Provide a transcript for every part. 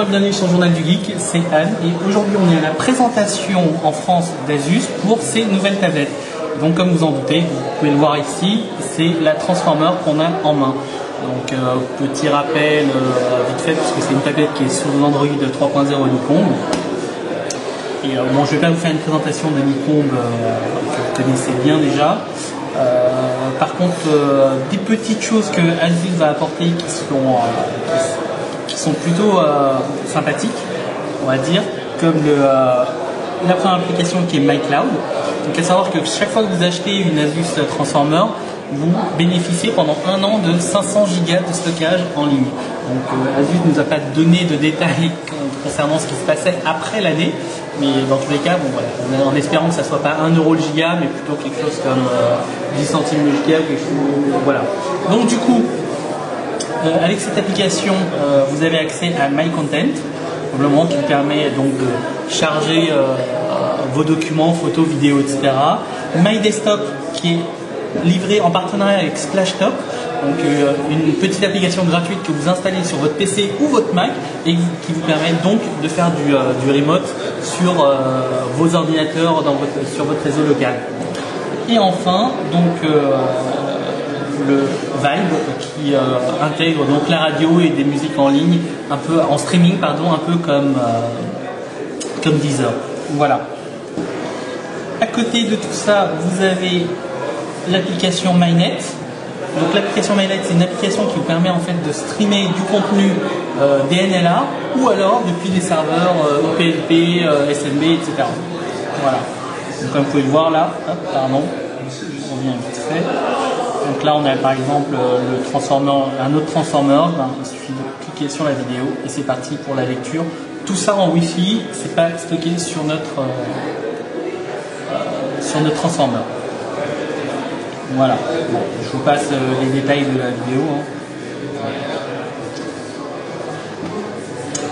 Bonjour et bienvenue sur le Journal du Geek, c'est Anne et aujourd'hui on est à la présentation en France d'Asus pour ces nouvelles tablettes. Donc comme vous en doutez, vous pouvez le voir ici, c'est la Transformer qu'on a en main. Donc petit rappel vite fait puisque c'est une tablette qui est sous l'Android 3.0 Nycombe. Et bon, je ne vais pas vous faire une présentation de Nycombe que vous connaissez bien déjà. Par contre, des petites choses que Asus va apporter qui sont plutôt sympathiques, on va dire, comme la première application qui est MyCloud. Donc à savoir que chaque fois que vous achetez une Asus Transformer, vous bénéficiez pendant un an de 500 Go de stockage en ligne. Donc Asus ne nous a pas donné de détails concernant ce qui se passait après l'année, mais dans tous les cas, bon, voilà, en espérant que ça ne soit pas 1 euro le giga, mais plutôt quelque chose comme 10 centimes le giga, quelque chose, voilà. Donc du coup, avec cette application, vous avez accès à MyContent, simplement qui permet donc de charger vos documents, photos, vidéos, etc. MyDesktop qui est livré en partenariat avec Splashtop, donc une petite application gratuite que vous installez sur votre PC ou votre Mac et qui vous permet donc de faire du remote sur vos ordinateurs sur votre réseau local. Et enfin, donc le Vibe qui intègre donc la radio et des musiques en ligne, un peu en streaming, pardon, un peu comme Deezer. Voilà. À côté de tout ça, vous avez l'application MyNet. Donc l'application MyNet, c'est une application qui vous permet en fait de streamer du contenu DNLA ou alors depuis des serveurs OPLP, SMB, etc. Voilà. Donc comme vous pouvez le voir là, hop, pardon, on revient vite fait. Donc là on a par exemple un autre transformer, il suffit de cliquer sur la vidéo et c'est parti pour la lecture. Tout ça en Wi-Fi, c'est pas stocké sur notre transformer. Voilà, bon, je vous passe les détails de la vidéo.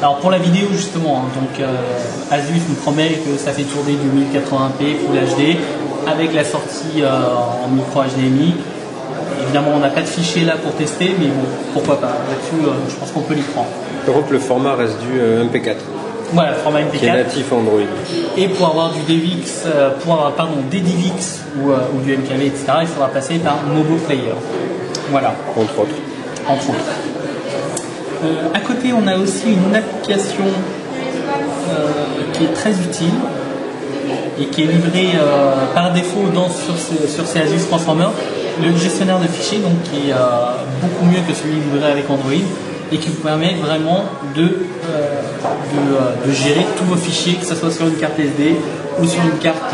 Alors pour la vidéo justement, donc Asus nous promet que ça fait tourner du 1080p Full HD avec la sortie en micro HDMI. Évidemment on n'a pas de fichier là pour tester, mais bon, pourquoi pas, là-dessus je pense qu'on peut l'y prendre. Par contre le format reste du MP4. Voilà, le format MP4. Qui est natif Android. Et pour avoir du DivX, des DivX ou du MKV, etc., il faudra passer par Mobo Player. Voilà. Entre autres. Entre autres. À côté, on a aussi une application qui est très utile et qui est livrée par défaut sur ces Asus Transformer, le gestionnaire de fichiers, donc qui est beaucoup mieux que celui livré avec Android et qui vous permet vraiment de gérer tous vos fichiers, que ce soit sur une carte SD ou sur une carte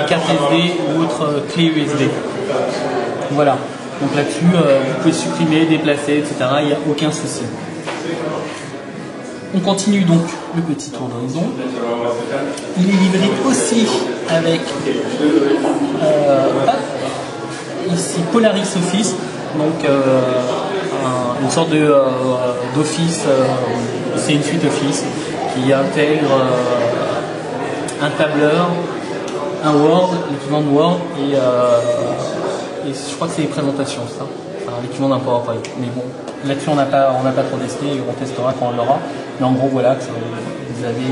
SD ou autre clé USB. Voilà. Donc là-dessus, vous pouvez supprimer, déplacer, etc. Il n'y a aucun souci. On continue donc le petit tour d'horizon. Il est livré aussi avec ici Polaris Office, donc une sorte d'office, c'est une suite Office qui intègre un tableur, un Word, l'équivalent de Word et je crois que c'est les présentations, ça, enfin, l'équivalent d'un PowerPoint. Mais bon, là-dessus on n'a pas trop testé, on testera quand on l'aura. Mais en gros voilà, vous avez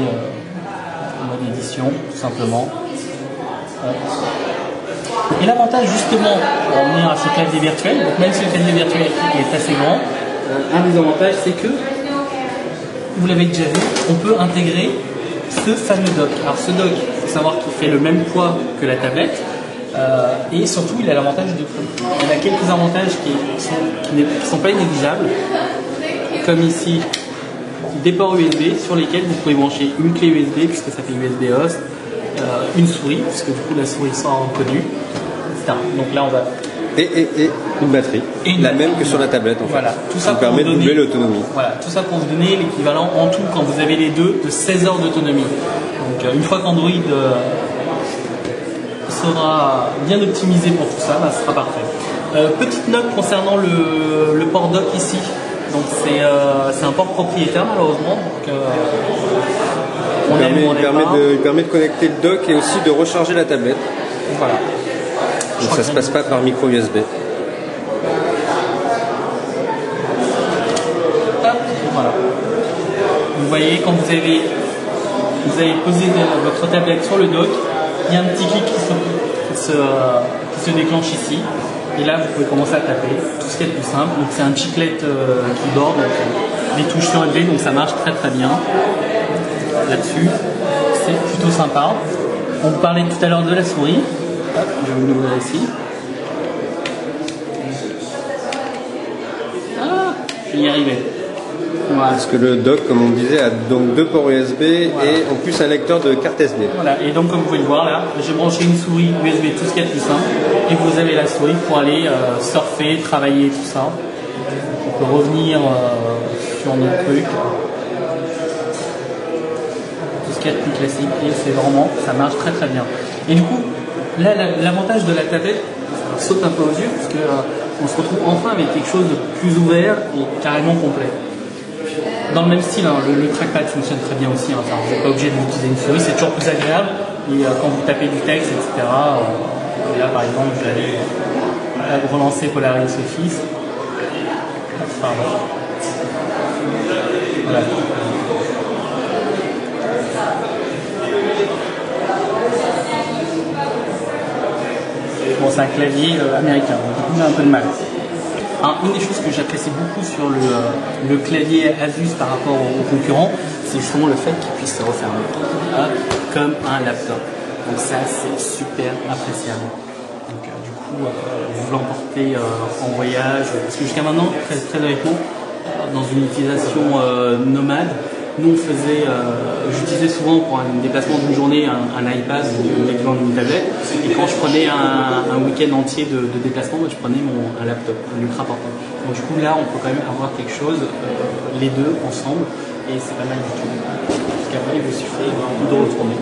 en mode édition tout simplement. Et l'avantage justement, pour en venir à ce clavier virtuel, donc même si le clavier virtuel est assez grand, un des avantages c'est que, vous l'avez déjà vu, on peut intégrer ce fameux dock. Alors ce dock, il faut savoir qu'il fait le même poids que la tablette, et surtout il a l'avantage de prix. Il a quelques avantages qui ne sont pas négligeables, comme ici des ports USB sur lesquels vous pouvez brancher une clé USB puisque ça fait USB host, une souris puisque du coup la souris sera reconnue, etc. Donc là on va... Et une batterie, même que sur la tablette en fait. Voilà, tout ça permet de doubler l'autonomie. Voilà, tout ça pour vous donner l'équivalent en tout quand vous avez les deux de 16 heures d'autonomie. Donc une fois qu'Android sera bien optimisé pour tout ça, ce sera parfait. Petite note concernant le port dock ici. Donc c'est un port propriétaire malheureusement. Donc, il permet de connecter le dock et aussi de recharger la tablette. Voilà. Donc ça ne se passe pas par micro USB. Hop, voilà. voyez, quand vous avez posé votre tablette sur le dock, il y a un petit clic qui se déclenche ici. Et là, vous pouvez commencer à taper, tout ce qui est le plus simple. Donc c'est un chiclet keyboard, donc des touches surélevées, donc ça marche très très bien. Là-dessus, c'est plutôt sympa. On vous parlait tout à l'heure de la souris. Hop, je vais vous l'ouvrir ici. Ah, je vais y arriver. Voilà. Parce que le dock, comme on disait, a donc 2 ports USB et en plus un lecteur de carte SD. Voilà, et donc comme vous pouvez le voir là, j'ai branché une souris USB, tout ce qui est plus simple, et vous avez la souris pour aller surfer, travailler, tout ça. On peut revenir sur notre truc. Tout ce qui est plus classique, et c'est vraiment, ça marche très très bien. Et du coup, là, l'avantage de la tablette saute un peu aux yeux, parce que on se retrouve enfin avec quelque chose de plus ouvert et carrément complet. Dans le même style, hein, le trackpad fonctionne très bien aussi, hein, enfin, vous n'êtes pas obligé d'utiliser une souris, c'est toujours plus agréable. Et quand vous tapez du texte, etc., là par exemple, je vais aller relancer Polaris Office. Pardon. Voilà. Bon, c'est un clavier américain, donc on a un peu de mal. Alors, une des choses que j'apprécie beaucoup sur le clavier Asus par rapport aux concurrents, c'est justement le fait qu'il puisse se refermer comme un laptop. Donc ça, c'est super appréciable. Donc du coup, vous l'emportez en voyage, parce que jusqu'à maintenant, très honnêtement, dans une utilisation nomade, nous on faisait, j'utilisais souvent pour un déplacement d'une journée un iPad ou l'équivalent d'une tablette, et quand je prenais un week-end entier de déplacement, je prenais un laptop, un ultra portable. Donc du coup là on peut quand même avoir quelque chose, les deux ensemble, et c'est pas mal du tout. Parce qu'après il vous suffit de retourner.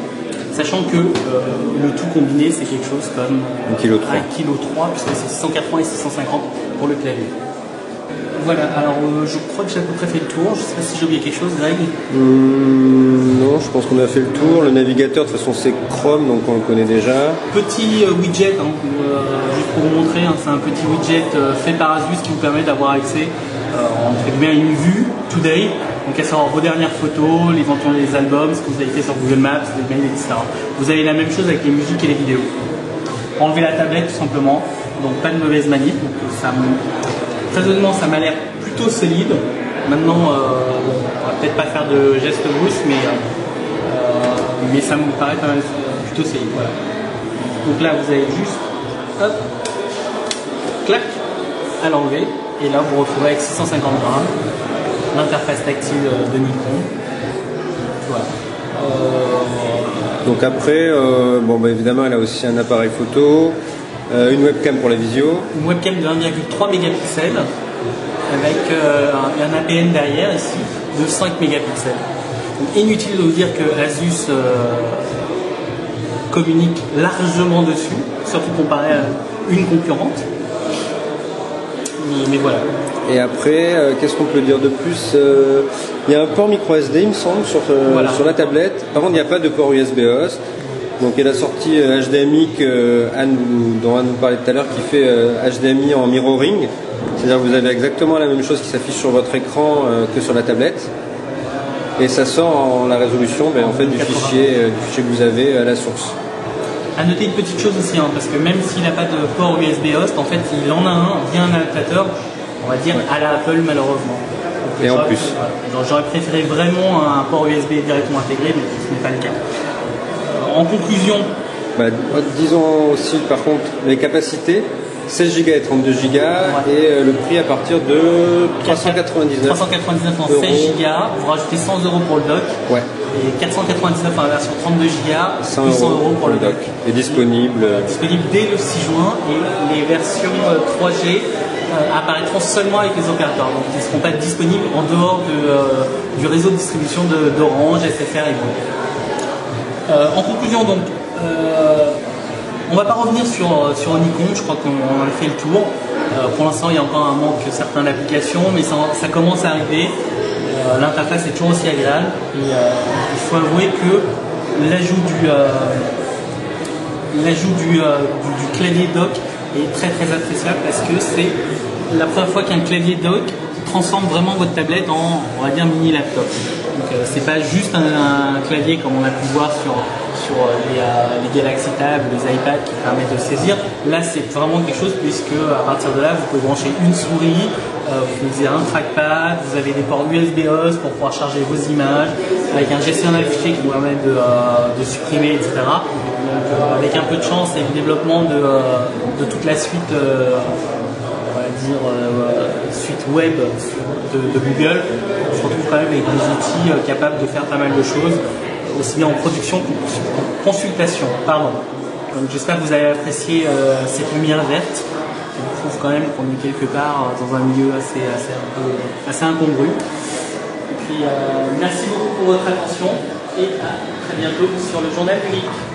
Sachant que le tout combiné c'est quelque chose comme 1,3 kg, puisque c'est 680 et 650 pour le clavier. Voilà, alors je crois que j'ai à peu près fait le tour. Je ne sais pas si j'ai oublié quelque chose, Greg. Non, je pense qu'on a fait le tour. Le navigateur, de toute façon, c'est Chrome, donc on le connaît déjà. Petit widget, hein, juste pour vous montrer, hein, c'est un petit widget fait par Asus qui vous permet d'avoir accès entre guillemets à une vue today. Donc à savoir vos dernières photos, éventuellement les albums, ce que vous avez fait sur Google Maps, les mails, etc. Vous avez la même chose avec les musiques et les vidéos. Enlevez la tablette tout simplement, donc pas de mauvaise manip. Donc, très honnêtement, ça m'a l'air plutôt solide. Maintenant, on va peut-être pas faire de gestes brusques, mais ça me paraît quand même plutôt solide. Voilà. Donc là, vous avez juste, hop, clac, à l'enlever, et là vous retrouvez avec 650 grammes l'interface tactile de Nikon. Voilà. Donc après, évidemment, elle a aussi un appareil photo. Une webcam pour la visio. Une webcam de 1,3 mégapixels avec un APN derrière ici de 5 mégapixels. Donc inutile de vous dire que Asus communique largement dessus, surtout comparé à une concurrente. Mais voilà. Et après, qu'est-ce qu'on peut dire de plus? Il y a un port micro SD, il me semble, sur la tablette. Par contre, il n'y a pas de port USB host. Donc il y a la sortie HDMI dont Anne nous parlait tout à l'heure, qui fait HDMI en mirroring. C'est-à-dire que vous avez exactement la même chose qui s'affiche sur votre écran que sur la tablette. Et ça sort en la résolution en fait, du fichier que vous avez à la source. À noter une petite chose aussi, hein, parce que même s'il n'a pas de port USB host, en fait il en a un via un adaptateur, on va dire à la Apple malheureusement. Donc, et en plus. J'aurais préféré vraiment un port USB directement intégré, mais ce n'est pas le cas. En conclusion, disons aussi par contre les capacités 16 Go et 32 Go et le prix à partir de 399 en 16 Go, vous rajoutez 100 € pour le dock et 499 en la version 32 Go, 100 € pour le dock. Et disponible dès le 6 juin et les versions 3G apparaîtront seulement avec les opérateurs, donc ils ne seront pas disponibles en dehors du réseau de distribution d'Orange, SFR et Bouygues. En conclusion donc, on ne va pas revenir sur Nikon, je crois qu'on a fait le tour. Pour l'instant il y a encore un manque certain d'applications, mais ça commence à arriver. L'interface est toujours aussi agréable et il faut avouer que l'ajout du clavier dock est très appréciable parce que c'est la première fois qu'un clavier dock transforme vraiment votre tablette en, on va dire, mini laptop. Donc c'est pas juste un clavier comme on a pu voir sur les Galaxy Tab, les iPads qui permettent de saisir. Là c'est vraiment quelque chose puisque à partir de là vous pouvez brancher une souris, vous utilisez un trackpad, vous avez des ports USB-OS pour pouvoir charger vos images, avec un gestionnaire de fichiers qui vous permet de supprimer, etc. Donc avec un peu de chance et le développement de toute la suite suite web de Google, on se retrouve quand même avec des outils capables de faire pas mal de choses, aussi bien en production qu'en consultation. Donc j'espère que vous avez apprécié cette lumière verte. Je trouve quand même qu'on est quelque part dans un milieu assez incongru. Et puis merci beaucoup pour votre attention et à très bientôt sur le Journal Unique.